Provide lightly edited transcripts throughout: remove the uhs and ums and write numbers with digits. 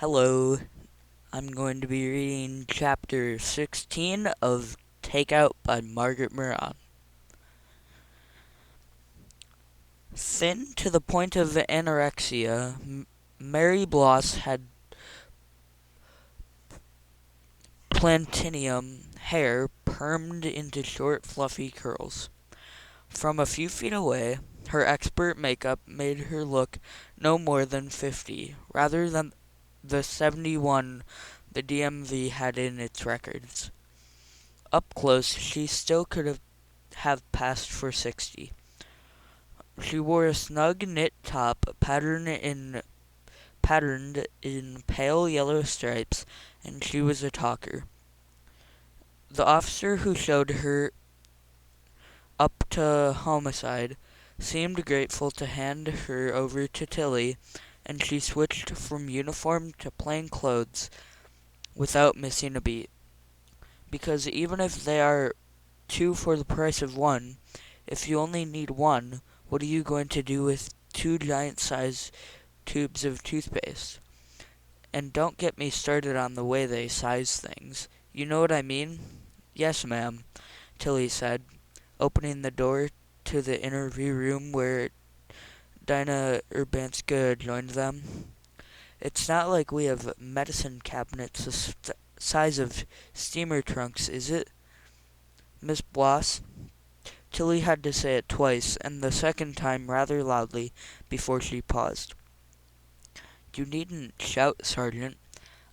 Hello, I'm going to be reading chapter 16 of Takeout by Margaret Maron. Thin to the point of anorexia, Mary Bloss had plantium hair permed into short, fluffy curls. From a few feet away, her expert makeup made her look no more than 50, rather than the 71 the DMV had in its records. Up close, she still could have passed for 60. She wore a snug knit top patterned in pale yellow stripes, and she was a talker. The officer who showed her up to homicide seemed grateful to hand her over to Tilly, and she switched from uniform to plain clothes without missing a beat. Because even if they are two for the price of one, if you only need one, what are you going to do with two giant-sized tubes of toothpaste? And don't get me started on the way they size things. You know what I mean? Yes, ma'am, Tilly said, opening the door to the interview room where Dinah Urbanska joined them. It's not like we have medicine cabinets the size of steamer trunks, is it, Miss Bloss? Tilly had to say it twice, and the second time rather loudly, before she paused. You needn't shout, Sergeant.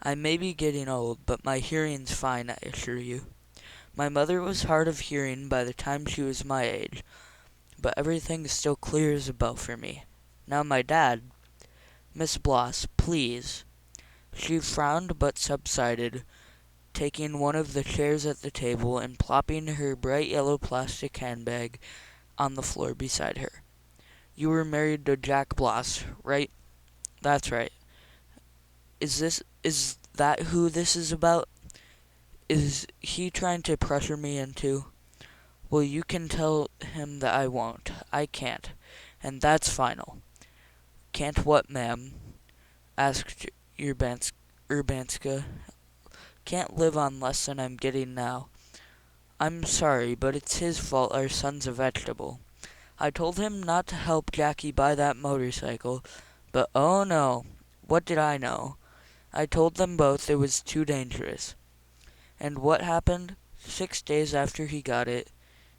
I may be getting old, but my hearing's fine, I assure you. My mother was hard of hearing by the time she was my age, but everything's still clear as a bell for me. Now my dad— Miss Bloss, please. She frowned but subsided, taking one of the chairs at the table and plopping her bright yellow plastic handbag on the floor beside her. You were married to Jack Bloss, right? That's right. Is that who this is about? Is he trying to pressure me into? Well, you can tell him that I won't. I can't. And that's final. Can't what, ma'am? Asked Urbanska. Can't live on less than I'm getting now. I'm sorry, but it's his fault our son's a vegetable. I told him not to help Jackie buy that motorcycle, but oh no, what did I know? I told them both it was too dangerous. And what happened? 6 days after he got it,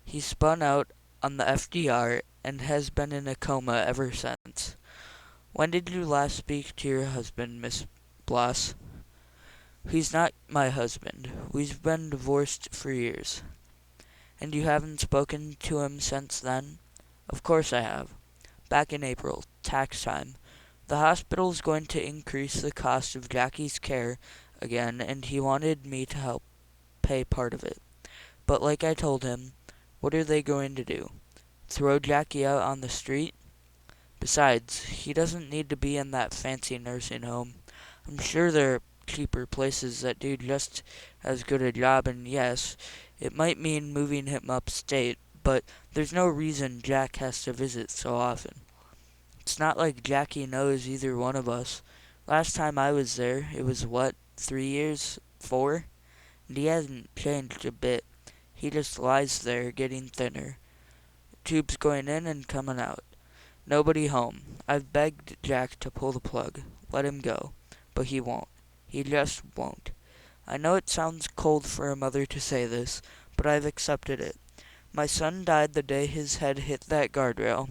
he spun out on the FDR and has been in a coma ever since. When did you last speak to your husband, Miss Bloss? He's not my husband. We've been divorced for years. And you haven't spoken to him since then? Of course I have. Back in April, tax time. The hospital's going to increase the cost of Jackie's care again, and he wanted me to help pay part of it. But like I told him, what are they going to do? Throw Jackie out on the street? Besides, he doesn't need to be in that fancy nursing home. I'm sure there are cheaper places that do just as good a job, and yes, it might mean moving him upstate, but there's no reason Jack has to visit so often. It's not like Jackie knows either one of us. Last time I was there, it was what, 3 years? 4? And he hasn't changed a bit. He just lies there, getting thinner. Tubes going in and coming out. Nobody home. I've begged Jack to pull the plug. Let him go. But he won't. He just won't. I know it sounds cold for a mother to say this, but I've accepted it. My son died the day his head hit that guardrail.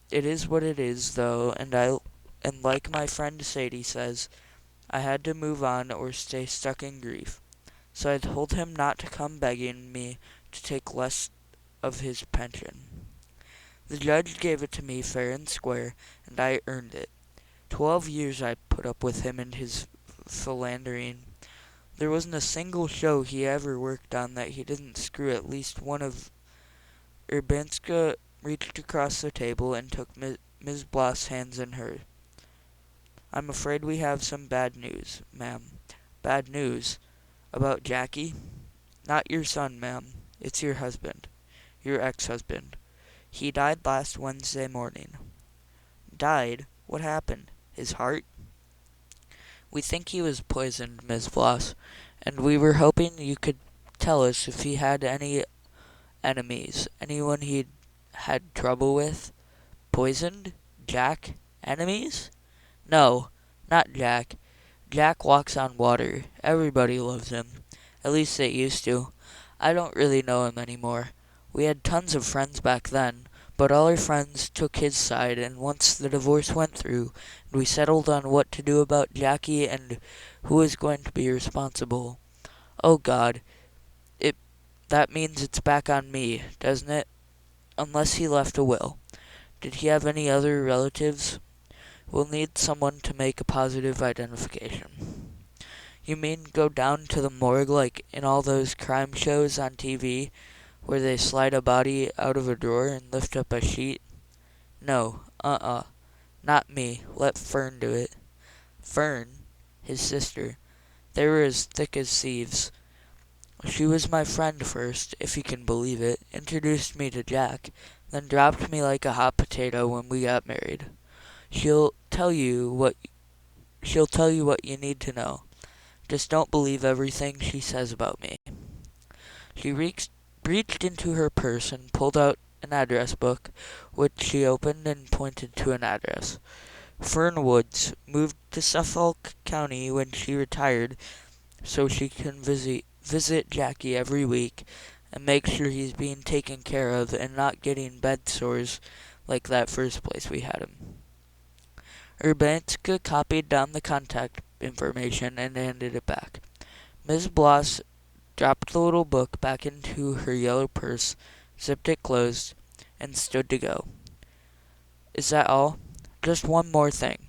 It is what it is, though, and like my friend Sadie says, I had to move on or stay stuck in grief. So I told him not to come begging me to take less of his pension. The judge gave it to me fair and square, and I earned it. 12 years I put up with him and his philandering. There wasn't a single show he ever worked on that he didn't screw at least one of. Urbanska reached across the table and took Ms. Bloss' hands in hers. I'm afraid we have some bad news, ma'am. Bad news? About Jackie? Not your son, ma'am. It's your husband. Your ex-husband. He died last Wednesday morning. Died? What happened? His heart? We think he was poisoned, Miss Bloss, and we were hoping you could tell us if he had any enemies, anyone he'd had trouble with. Poisoned? Jack? Enemies? No, not Jack. Jack walks on water. Everybody loves him. At least they used to. I don't really know him anymore. We had tons of friends back then, but all our friends took his side, and once the divorce went through, and we settled on what to do about Jackie and who was going to be responsible. Oh God, it that means it's back on me, doesn't it? Unless he left a will. Did he have any other relatives? We'll need someone to make a positive identification. You mean go down to the morgue like in all those crime shows on TV where they slide a body out of a drawer and lift up a sheet? No, not me. Let Fern do it. Fern, his sister, they were as thick as thieves. She was my friend first, if you can believe it, introduced me to Jack, then dropped me like a hot potato when we got married. She'll tell you what you need to know. Just don't believe everything she says about me. She reached into her purse and pulled out an address book, which she opened and pointed to an address. Fern Woods moved to Suffolk County when she retired so she can visit Jackie every week and make sure he's being taken care of and not getting bed sores like that first place we had him. Urbanska copied down the contact information and handed it back. Miss Bloss dropped the little book back into her yellow purse, zipped it closed, and stood to go. Is that all? Just one more thing.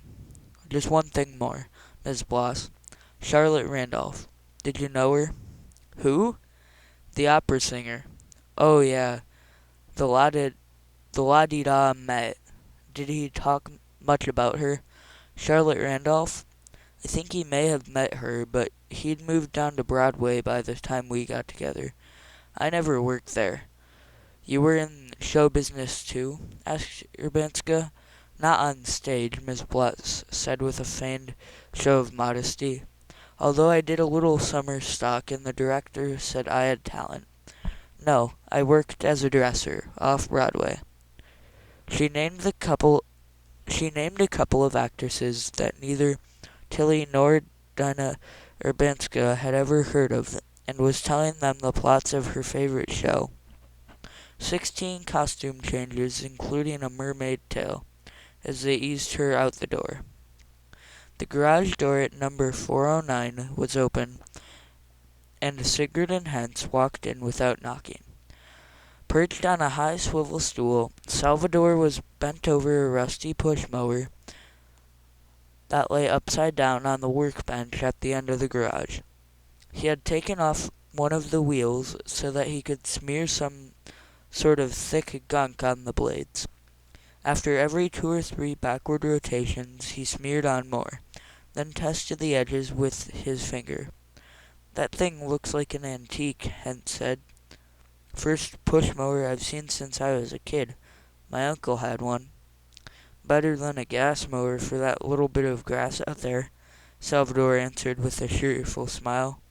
Just one thing more, Miss Bloss. Charlotte Randolph. Did you know her? Who? The opera singer. Oh, yeah. The la-di-da met. Did he talk much about her? Charlotte Randolph? I think he may have met her, but he'd moved down to Broadway by the time we got together. I never worked there. You were in show business too? Asked Urbanska. Not on stage, Miss Bloss said with a feigned show of modesty. Although I did a little summer stock and the director said I had talent. No, I worked as a dresser, off Broadway. She named a couple of actresses that neither Tilly nor Dinah Urbanska had ever heard of, and was telling them the plots of her favorite show. 16 costume changes, including a mermaid tail, as they eased her out the door. The garage door at number 409 was open, and Sigurd and Hens walked in without knocking. Perched on a high swivel stool, Salvador was bent over a rusty push mower that lay upside down on the workbench at the end of the garage. He had taken off one of the wheels so that he could smear some sort of thick gunk on the blades. After every 2 or 3 backward rotations, he smeared on more, then tested the edges with his finger. That thing looks like an antique, Hens said. First push mower I've seen since I was a kid. My uncle had one. Better than a gas mower for that little bit of grass out there, Salvador answered with a cheerful smile.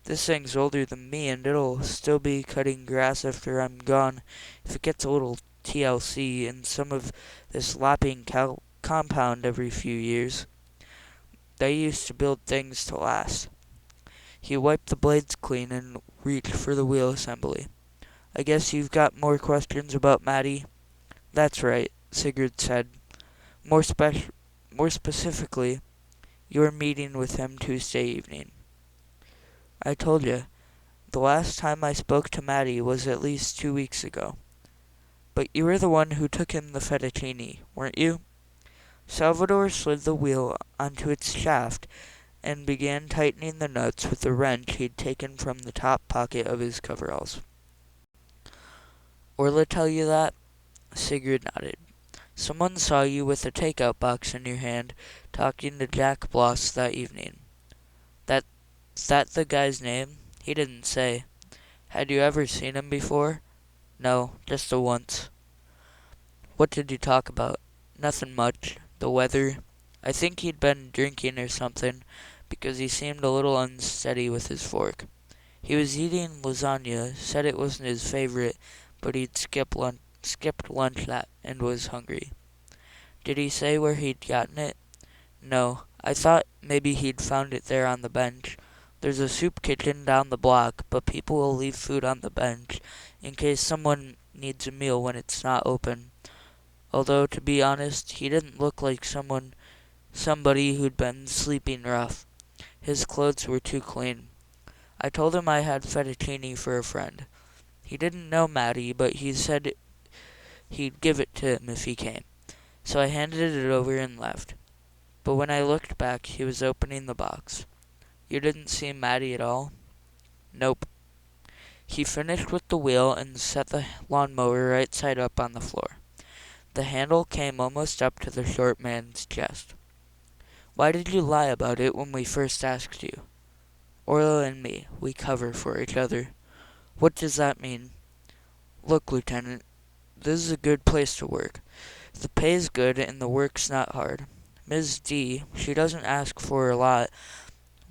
This thing's older than me, and it'll still be cutting grass after I'm gone if it gets a little TLC in some of this lapping compound every few years. They used to build things to last. He wiped the blades clean and reached for the wheel assembly. I guess you've got more questions about Matty? That's right, Sigurd said. More specifically, you're meeting with him Tuesday evening. I told you, the last time I spoke to Matty was at least 2 weeks ago. But you were the one who took him the fettuccine, weren't you? Salvador slid the wheel onto its shaft and began tightening the nuts with the wrench he'd taken from the top pocket of his coveralls. Orla tell you that? Sigurd nodded. Someone saw you with a takeout box in your hand, talking to Jack Bloss that evening. That the guy's name? He didn't say. Had you ever seen him before? No, just the once. What did you talk about? Nothing much. The weather. I think he'd been drinking or something, because he seemed a little unsteady with his fork. He was eating lasagna, said it wasn't his favorite, but he'd skipped lunch that and was hungry. Did he say where he'd gotten it? No, I thought maybe he'd found it there on the bench. There's a soup kitchen down the block, but people will leave food on the bench in case someone needs a meal when it's not open. Although, to be honest, he didn't look like somebody who'd been sleeping rough. His clothes were too clean. I told him I had fettuccine for a friend. He didn't know Matty, but he said he'd give it to him if he came. So I handed it over and left. But when I looked back, he was opening the box. You didn't see Matty at all? Nope. He finished with the wheel and set the lawnmower right side up on the floor. The handle came almost up to the short man's chest. Why did you lie about it when we first asked you? Orla and me, we cover for each other. What does that mean? Look, Lieutenant, this is a good place to work. The pay's good and the work's not hard. Ms. D, she doesn't ask for a lot,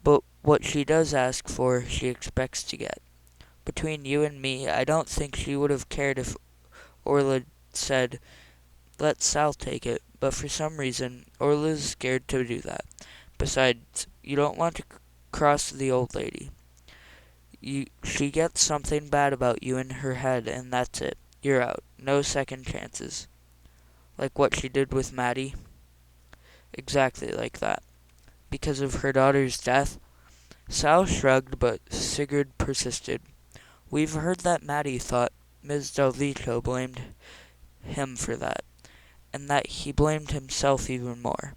but what she does ask for, she expects to get. Between you and me, I don't think she would have cared if Orla said, let Sal take it, but for some reason, Orla's scared to do that. Besides, you don't want to cross the old lady. She gets something bad about you in her head, and that's it. You're out. No second chances. Like what she did with Matty? Exactly like that. Because of her daughter's death? Sal shrugged, but Sigurd persisted. We've heard that Matty thought Ms. Delvito blamed him for that, and that he blamed himself even more.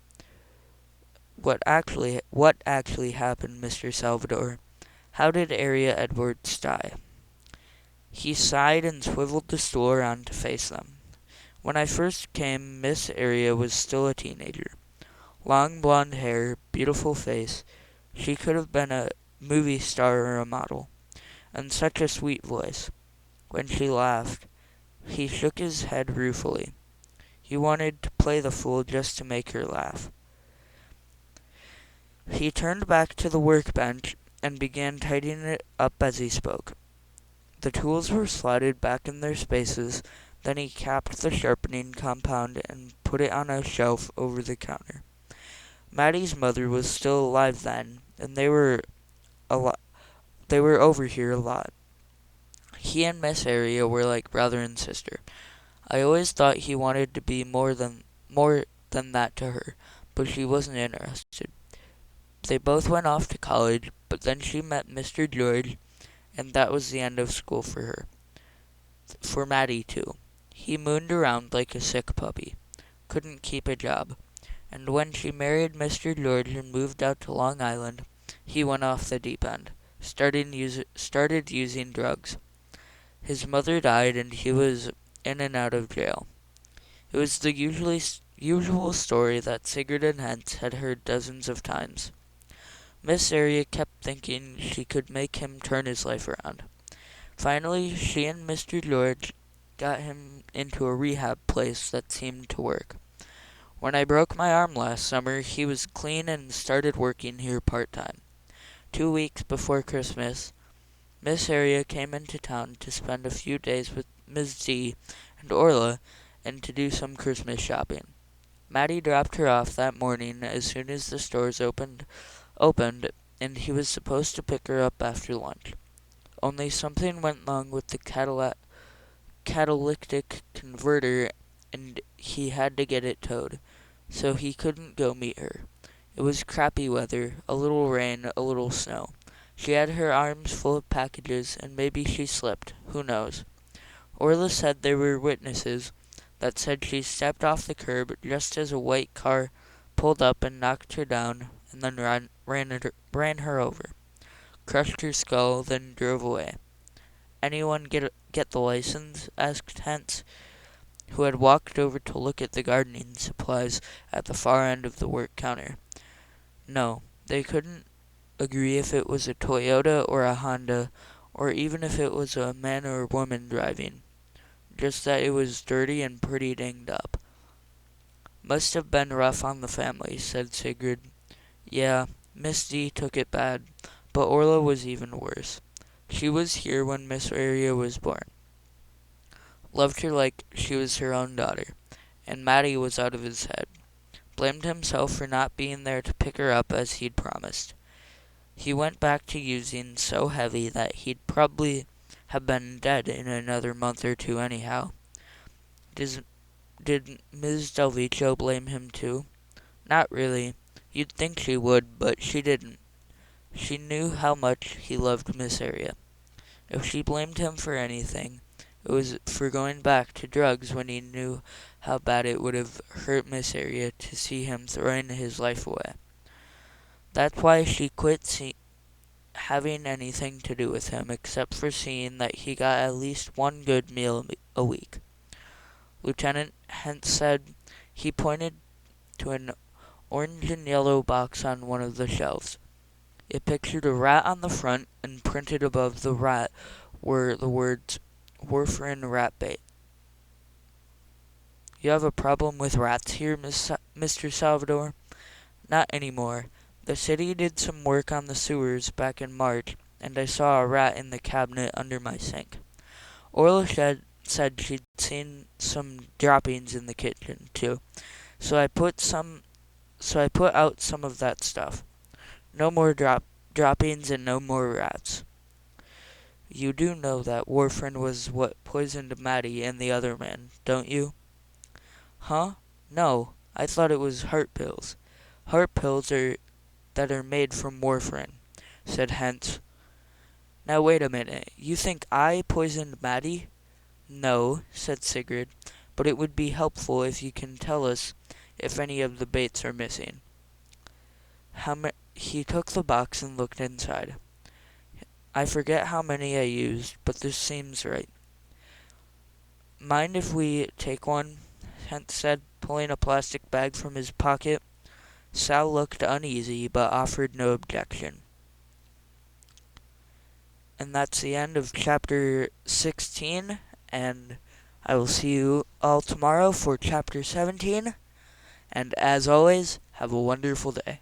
What actually happened, Mr. Salvador? How did Area Edwards die? He sighed and swiveled the stool around to face them. When I first came, Miss Area was still a teenager. Long blonde hair, beautiful face. She could have been a movie star or a model. And such a sweet voice. When she laughed, he shook his head ruefully. He wanted to play the fool just to make her laugh. He turned back to the workbench and began tidying it up as he spoke. The tools were slotted back in their spaces, then he capped the sharpening compound and put it on a shelf over the counter. Matty's mother was still alive then, and they were over here a lot. He and Miss Area were like brother and sister. I always thought he wanted to be more than that to her, but she wasn't interested. They both went off to college, but then she met Mr. George, and that was the end of school for her. For Matty, too. He mooned around like a sick puppy. Couldn't keep a job. And when she married Mr. George and moved out to Long Island, he went off the deep end. Started using drugs. His mother died and he was in and out of jail. It was the usual story that Sigurd and Hentz had heard dozens of times. Miss Area kept thinking she could make him turn his life around. Finally, she and Mr. George got him into a rehab place that seemed to work. When I broke my arm last summer, he was clean and started working here part-time. 2 weeks before Christmas, Miss Area came into town to spend a few days with Ms. D and Orla and to do some Christmas shopping. Matty dropped her off that morning as soon as the stores opened, and he was supposed to pick her up after lunch. Only something went wrong with the catalytic converter, and he had to get it towed, so he couldn't go meet her. It was crappy weather, a little rain, a little snow. She had her arms full of packages, and maybe she slipped. Who knows? Orla said there were witnesses that said she stepped off the curb just as a white car pulled up and knocked her down, and then ran her over, crushed her skull, then drove away. Anyone get the license? Asked Hentz, who had walked over to look at the gardening supplies at the far end of the work counter. No, they couldn't agree if it was a Toyota or a Honda, or even if it was a man or a woman driving. Just that it was dirty and pretty dinged up. Must have been rough on the family, said Sigurd. Yeah, Misty took it bad, but Orla was even worse. She was here when Miss Aria was born, loved her like she was her own daughter, and Matty was out of his head. Blamed himself for not being there to pick her up as he'd promised. He went back to using so heavy that he'd probably have been dead in another month or two anyhow. Did Ms. Delvicio blame him too? Not really. You'd think she would, but she didn't. She knew how much he loved Miss Aria. If she blamed him for anything, it was for going back to drugs when he knew how bad it would have hurt Miss Aria to see him throwing his life away. That's why she quit having anything to do with him, except for seeing that he got at least one good meal a week. Lieutenant Hent said he pointed to an orange and yellow box on one of the shelves. It pictured a rat on the front, and printed above the rat were the words warfarin rat bait. You have a problem with rats here, Mr. Salvador? Not anymore. The city did some work on the sewers back in March, and I saw a rat in the cabinet under my sink. Orla said she'd seen some droppings in the kitchen, too, so I put out some of that stuff. No more droppings and no more rats. You do know that warfarin was what poisoned Matty and the other man, don't you? Huh? No, I thought it was heart pills. Heart pills that are made from warfarin, said Hent. Now wait a minute. You think I poisoned Matty? No, said Sigrid, but it would be helpful if you can tell us if any of the baits are missing. He took the box and looked inside. I forget how many I used, but this seems right. Mind if we take one? Hent said, pulling a plastic bag from his pocket. Sal looked uneasy, but offered no objection. And that's the end of chapter 16, and I will see you all tomorrow for chapter 17. And as always, have a wonderful day.